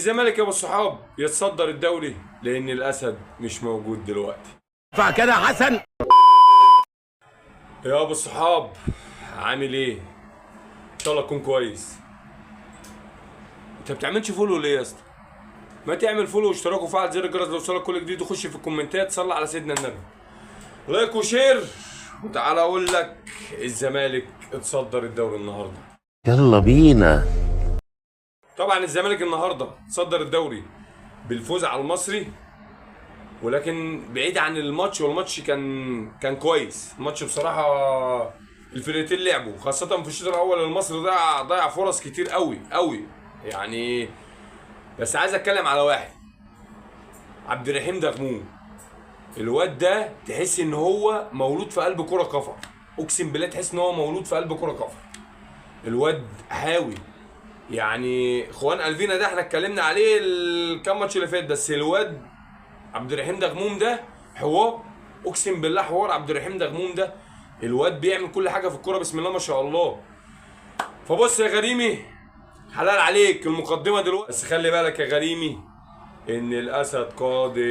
الزمالك يا ابو الصحاب يتصدر الدوري لان الاسد مش موجود دلوقتي. فكده حسن يا ابو الصحاب عامل ايه؟ ان شاء الله تكون كويس. انت بتعملش فولو ليه يا اسطى؟ ما تعمل فولو واشتراك وفعل زر الجرس ليوصلك كل جديد، وخش في الكومنتات صلي على سيدنا النبي، لايك وشير. وتعالى اقول لك الزمالك اتصدر الدوري النهارده. يلا بينا. طبعا الزمالك النهارده صدر الدوري بالفوز على المصري، ولكن بعيد عن الماتش، والماتش كان كويس. الماتش بصراحه الفرقتين لعبوا، خاصه في الشوط الاول المصري ضيع فرص كتير قوي يعني. بس عايز اتكلم على واحد، عبد الرحيم دغموم. الواد ده تحس ان هو مولود في قلب كرة كفر، اقسم بالله تحس ان هو مولود في قلب كرة كفر. الواد هاوي يعني. خوان الفينا ده احنا اتكلمنا عليه الكام ماتش اللي فات، بس الواد عبد الرحيم دغموم ده حوار، اقسم بالله حوار. عبد الرحيم دغموم ده الواد بيعمل كل حاجه في الكوره، بسم الله ما شاء الله. فبص يا غريمي، حلال عليك المقدمه دلوقتي، بس خلي بالك يا غريمي ان الاسد قادم.